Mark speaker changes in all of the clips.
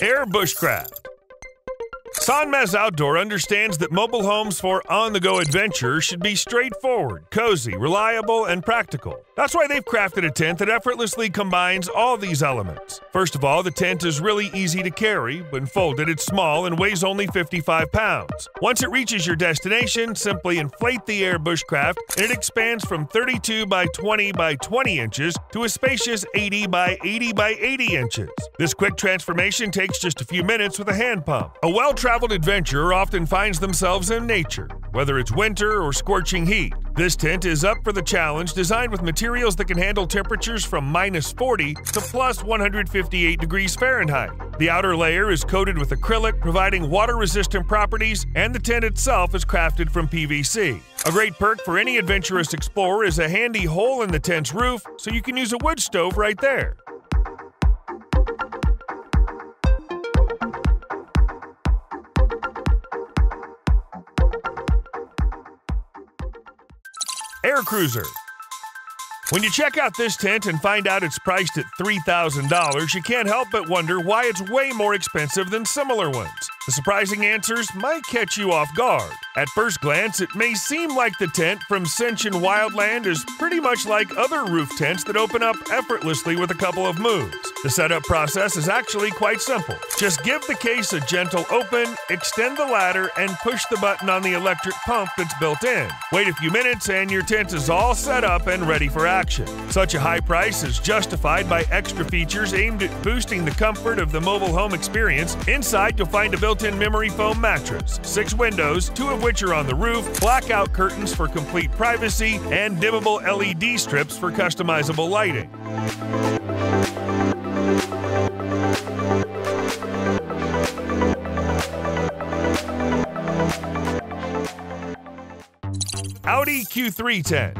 Speaker 1: Air Bushcraft. Sanmez Outdoor understands that mobile homes for on-the-go adventure should be straightforward, cozy, reliable, and practical. That's why they've crafted a tent that effortlessly combines all these elements. First of all, the tent is really easy to carry. When folded, it's small and weighs only 55 pounds. Once it reaches your destination, simply inflate the Air Bushcraft, and it expands from 32 by 20 by 20 inches to a spacious 80 by 80 by 80 inches. This quick transformation takes just a few minutes with a hand pump. A well-traveled adventurer often finds themselves in nature, whether it's winter or scorching heat. This tent is up for the challenge, designed with materials that can handle temperatures from -40 to plus 158 degrees Fahrenheit. The outer layer is coated with acrylic, providing water-resistant properties, and the tent itself is crafted from PVC. A great perk for any adventurous explorer is a handy hole in the tent's roof, so you can use a wood stove right there. Air Cruiser. When you check out this tent and find out it's priced at $3,000, you can't help but wonder why it's way more expensive than similar ones. The surprising answers might catch you off guard. At first glance, it may seem like the tent from Cinch and Wildland is pretty much like other roof tents that open up effortlessly with a couple of moves. The setup process is actually quite simple. Just give the case a gentle open, extend the ladder, and push the button on the electric pump that's built in. Wait a few minutes and your tent is all set up and ready for action. Such a high price is justified by extra features aimed at boosting the comfort of the mobile home experience. Inside, you'll find a built-in memory foam mattress, 6 windows, 2 of which are on the roof, blackout curtains for complete privacy, and dimmable LED strips for customizable lighting. Audi Q3 Tent.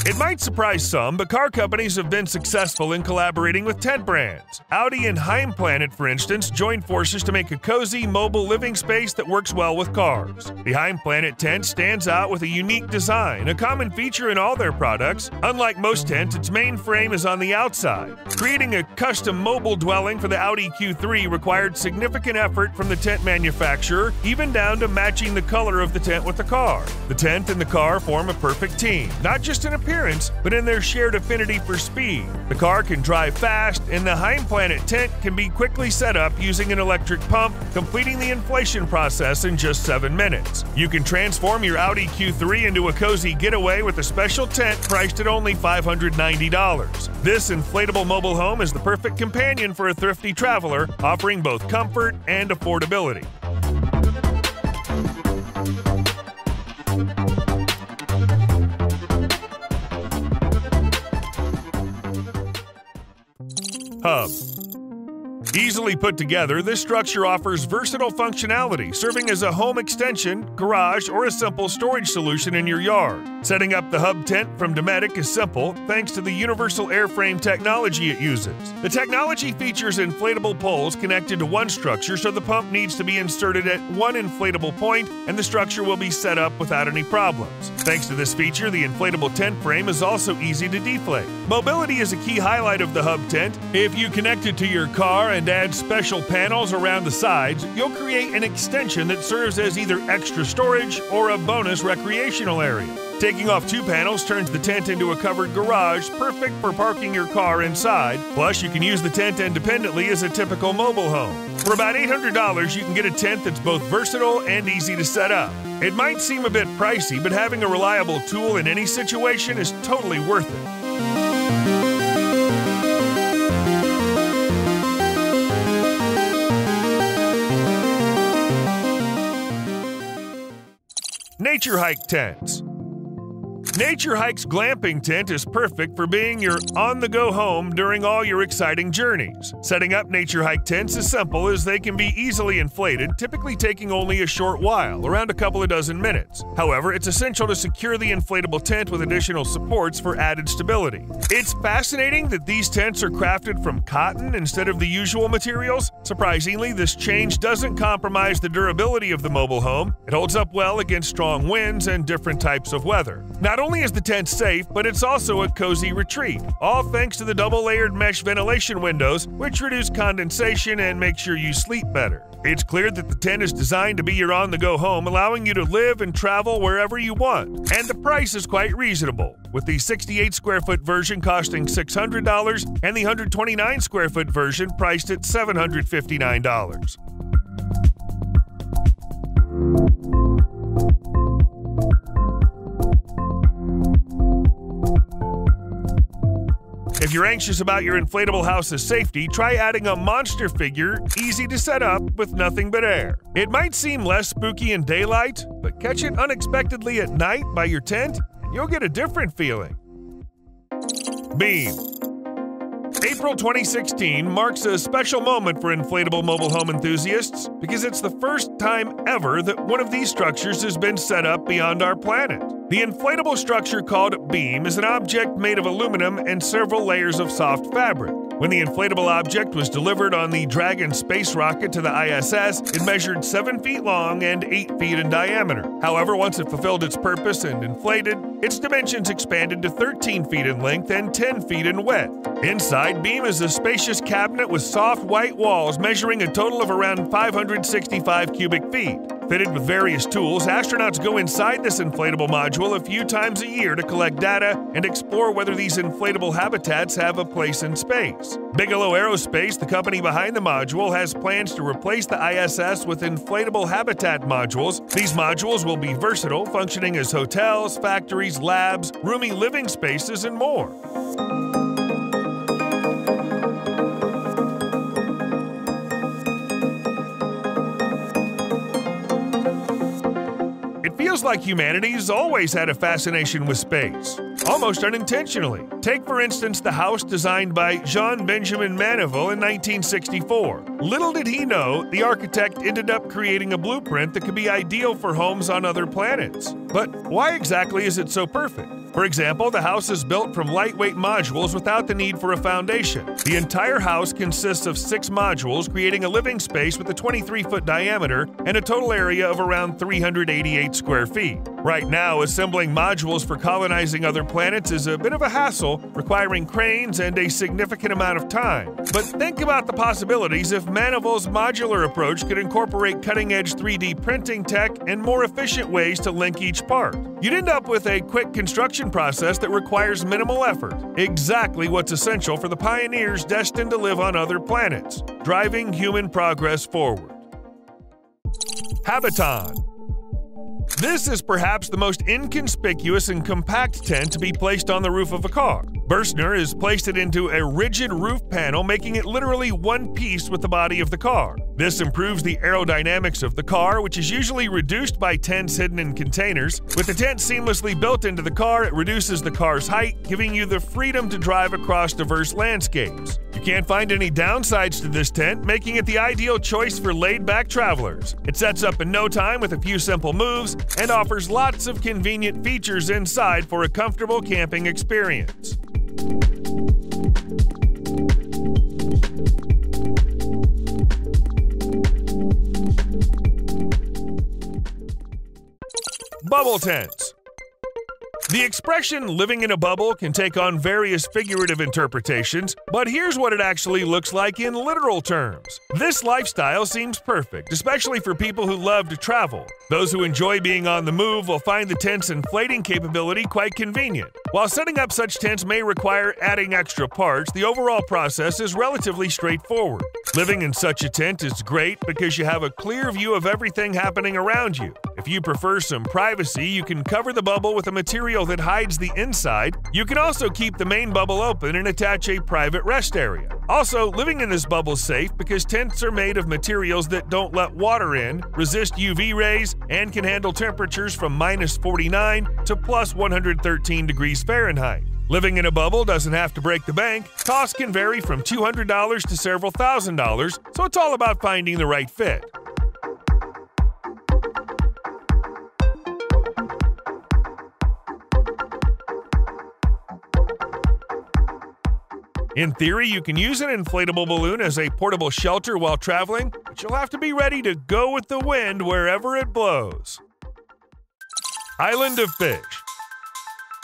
Speaker 1: It might surprise some, but car companies have been successful in collaborating with tent brands. Audi and Heimplanet, for instance, joined forces to make a cozy, mobile living space that works well with cars. The Heimplanet tent stands out with a unique design, a common feature in all their products. Unlike most tents, its main frame is on the outside. Creating a custom mobile dwelling for the Audi Q3 required significant effort from the tent manufacturer, even down to matching the color of the tent with the car. The tent and the car form a perfect team, not just in appearance, but in their shared affinity for speed. The car can drive fast, and the Heimplanet tent can be quickly set up using an electric pump, completing the inflation process in just 7 minutes. You can transform your Audi Q3 into a cozy getaway with a special tent priced at only $590. This inflatable mobile home is the perfect companion for a thrifty traveler, offering both comfort and affordability. Hub. Easily put together, this structure offers versatile functionality, serving as a home extension, garage, or a simple storage solution in your yard. Setting up the Hub tent from Dometic is simple, thanks to the universal airframe technology it uses. The technology features inflatable poles connected to one structure, so the pump needs to be inserted at one inflatable point, and the structure will be set up without any problems. Thanks to this feature, the inflatable tent frame is also easy to deflate. Mobility is a key highlight of the Hub tent. If you connect it to your car and add special panels around the sides, you'll create an extension that serves as either extra storage or a bonus recreational area. Taking off 2 panels turns the tent into a covered garage, perfect for parking your car inside. Plus, you can use the tent independently as a typical mobile home. For about $800, you can get a tent that's both versatile and easy to set up. It might seem a bit pricey, but having a reliable tool in any situation is totally worth it. NatureHike Tents. NatureHike's glamping tent is perfect for being your on-the-go home during all your exciting journeys. Setting up NatureHike tents is simple, as they can be easily inflated, typically taking only a short while, around a couple of dozen minutes. However, it's essential to secure the inflatable tent with additional supports for added stability. It's fascinating that these tents are crafted from cotton instead of the usual materials. Surprisingly, this change doesn't compromise the durability of the mobile home. It holds up well against strong winds and different types of weather. Not Not only is the tent safe, but it's also a cozy retreat, all thanks to the double-layered mesh ventilation windows, which reduce condensation and make sure you sleep better. It's clear that the tent is designed to be your on-the-go home, allowing you to live and travel wherever you want. And the price is quite reasonable, with the 68 square foot version costing $600 and the 129 square foot version priced at $759. If you're anxious about your inflatable house's safety, try adding a monster figure, easy to set up with nothing but air. It might seem less spooky in daylight, but catch it unexpectedly at night by your tent, and you'll get a different feeling. Beam. April 2016 marks a special moment for inflatable mobile home enthusiasts because it's the first time ever that one of these structures has been set up beyond our planet. The inflatable structure called Beam is an object made of aluminum and several layers of soft fabric. When the inflatable object was delivered on the Dragon space rocket to the ISS, it measured 7 feet long and 8 feet in diameter. However, once it fulfilled its purpose and inflated, its dimensions expanded to 13 feet in length and 10 feet in width. Inside, Beam is a spacious cabinet with soft white walls measuring a total of around 565 cubic feet. Fitted with various tools, astronauts go inside this inflatable module a few times a year to collect data and explore whether these inflatable habitats have a place in space. Bigelow Aerospace, the company behind the module, has plans to replace the ISS with inflatable habitat modules. These modules will be versatile, functioning as hotels, factories, labs, roomy living spaces, and more. Feels like humanity's always had a fascination with space, almost unintentionally. Take, for instance, the house designed by Jean-Benjamin Maneville in 1964. Little did he know, the architect ended up creating a blueprint that could be ideal for homes on other planets. But why exactly is it so perfect? For example, the house is built from lightweight modules without the need for a foundation. The entire house consists of 6 modules, creating a living space with a 23-foot diameter and a total area of around 388 square feet. Right now, assembling modules for colonizing other planets is a bit of a hassle, requiring cranes and a significant amount of time. But think about the possibilities if Maneville's modular approach could incorporate cutting-edge 3D printing tech and more efficient ways to link each part. You'd end up with a quick construction process that requires minimal effort, exactly what's essential for the pioneers destined to live on other planets, driving human progress forward. Habiton. This is perhaps the most inconspicuous and compact tent to be placed on the roof of a car. Berstner has placed it into a rigid roof panel, making it literally one piece with the body of the car. This improves the aerodynamics of the car, which is usually reduced by tents hidden in containers. With the tent seamlessly built into the car, it reduces the car's height, giving you the freedom to drive across diverse landscapes. You can't find any downsides to this tent, making it the ideal choice for laid-back travelers. It sets up in no time with a few simple moves and offers lots of convenient features inside for a comfortable camping experience. Bubble tents. The expression living in a bubble can take on various figurative interpretations, but here's what it actually looks like in literal terms. This lifestyle seems perfect, especially for people who love to travel. Those who enjoy being on the move will find the tent's inflating capability quite convenient. While setting up such tents may require adding extra parts, the overall process is relatively straightforward. Living in such a tent is great because you have a clear view of everything happening around you. If you prefer some privacy, you can cover the bubble with a material that hides the inside. You can also keep the main bubble open and attach a private rest area. Also, living in this bubble is safe because tents are made of materials that don't let water in, resist UV rays, and can handle temperatures from -49 to +113 degrees Fahrenheit. Living in a bubble doesn't have to break the bank. Costs can vary from $200 to several $1,000s, so it's all about finding the right fit. In theory, you can use an inflatable balloon as a portable shelter while traveling, but you'll have to be ready to go with the wind wherever it blows. Island of Fish.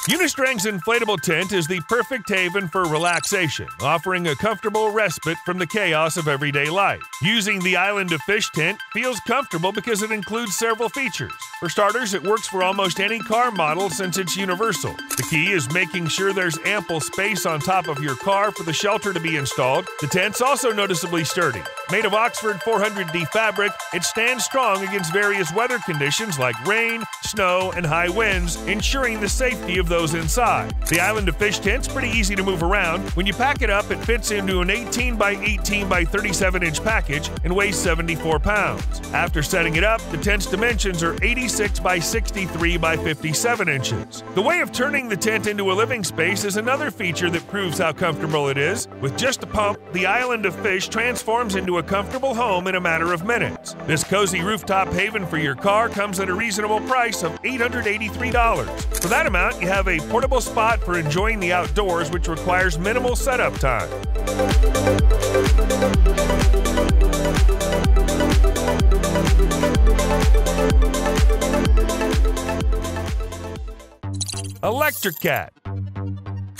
Speaker 1: Unistreng's inflatable tent is the perfect haven for relaxation, offering a comfortable respite from the chaos of everyday life. Using the Island of Fish tent feels comfortable because it includes several features. For starters, it works for almost any car model since it's universal. The key is making sure there's ample space on top of your car for the shelter to be installed. The tent's also noticeably sturdy. Made of Oxford 400D fabric, it stands strong against various weather conditions like rain, snow, and high winds, ensuring the safety of those inside. The Island of Fish tent's pretty easy to move around. When you pack it up, it fits into an 18 by 18 by 37 inch package and weighs 74 pounds. After setting it up, the tent's dimensions are 86 by 63 by 57 inches. The way of turning the tent into a living space is another feature that proves how comfortable it is. With just a pump, the Island of Fish transforms into a comfortable home in a matter of minutes. This cozy rooftop haven for your car comes at a reasonable price of $883. For that amount, you have a portable spot for enjoying the outdoors, which requires minimal setup time. Electricat.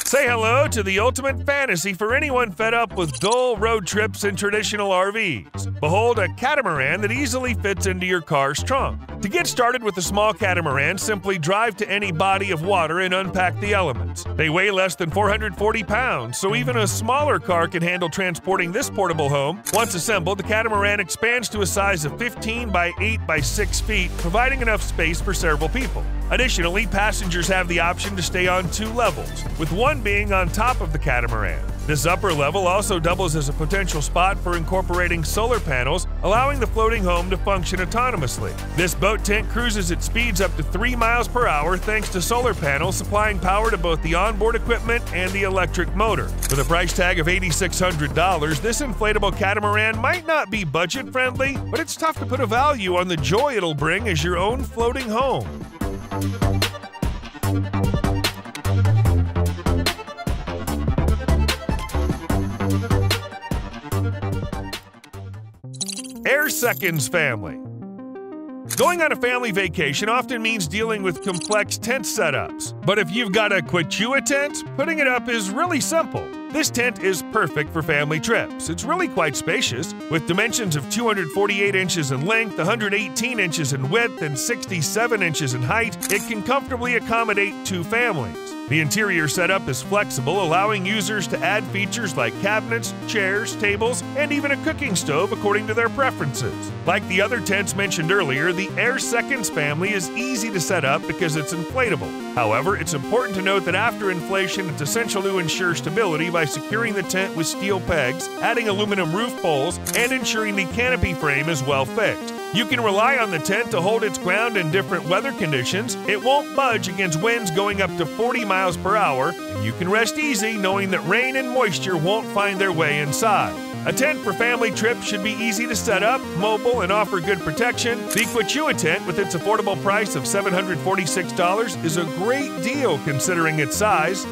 Speaker 1: Say hello to the ultimate fantasy for anyone fed up with dull road trips and traditional RVs. Behold a catamaran that easily fits into your car's trunk. To get started with a small catamaran, simply drive to any body of water and unpack the elements. They weigh less than 440 pounds, so even a smaller car can handle transporting this portable home. Once assembled, the catamaran expands to a size of 15 by 8 by 6 feet, providing enough space for several people. Additionally, passengers have the option to stay on 2 levels, with one being on top of the catamaran. This upper level also doubles as a potential spot for incorporating solar panels, allowing the floating home to function autonomously. This boat tent cruises at speeds up to 3 miles per hour thanks to solar panels supplying power to both the onboard equipment and the electric motor. With a price tag of $8,600, this inflatable catamaran might not be budget-friendly, but it's tough to put a value on the joy it'll bring as your own floating home. Airseconds Family. Going on a family vacation often means dealing with complex tent setups. But if you've got a Quechua tent, putting it up is really simple. This tent is perfect for family trips. It's really quite spacious, with dimensions of 248 inches in length, 118 inches in width, and 67 inches in height. It can comfortably accommodate 2 families. The interior setup is flexible, allowing users to add features like cabinets, chairs, tables, and even a cooking stove according to their preferences. Like the other tents mentioned earlier, the Airseconds Family is easy to set up because it's inflatable. However, it's important to note that after inflation, it's essential to ensure stability by securing the tent with steel pegs, adding aluminum roof poles, and ensuring the canopy frame is well fixed. You can rely on the tent to hold its ground in different weather conditions. It won't budge against winds going up to 40 miles per hour, and you can rest easy knowing that rain and moisture won't find their way inside. A tent for family trips should be easy to set up, mobile, and offer good protection. The Quechua tent, with its affordable price of $746, is a great deal considering its size.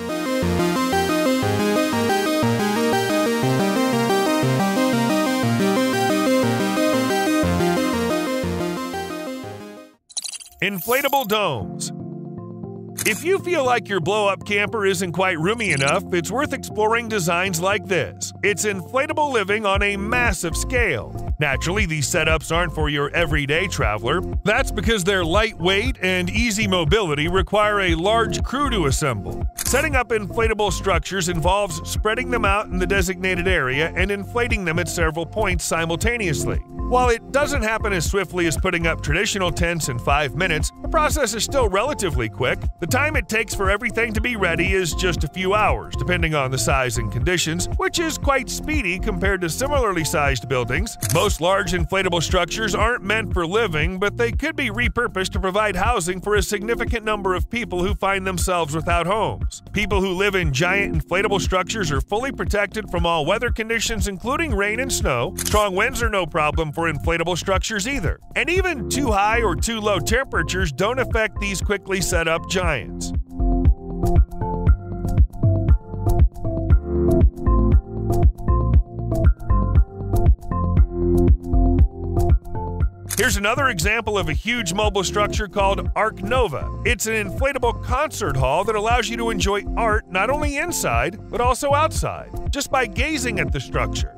Speaker 1: Inflatable Domes. If you feel like your blow-up camper isn't quite roomy enough, it's worth exploring designs like this. It's inflatable living on a massive scale. Naturally, these setups aren't for your everyday traveler. That's because their lightweight and easy mobility require a large crew to assemble. Setting up inflatable structures involves spreading them out in the designated area and inflating them at several points simultaneously. While it doesn't happen as swiftly as putting up traditional tents in 5 minutes, the process is still relatively quick. The time it takes for everything to be ready is just a few hours, depending on the size and conditions, which is quite speedy compared to similarly sized buildings. Most large inflatable structures aren't meant for living, but they could be repurposed to provide housing for a significant number of people who find themselves without homes. People who live in giant inflatable structures are fully protected from all weather conditions, including rain and snow. Strong winds are no problem for inflatable structures either. And even too high or too low temperatures don't affect these quickly set up giants. Here's another example of a huge mobile structure called Arc Nova. It's an inflatable concert hall that allows you to enjoy art not only inside, but also outside, just by gazing at the structure.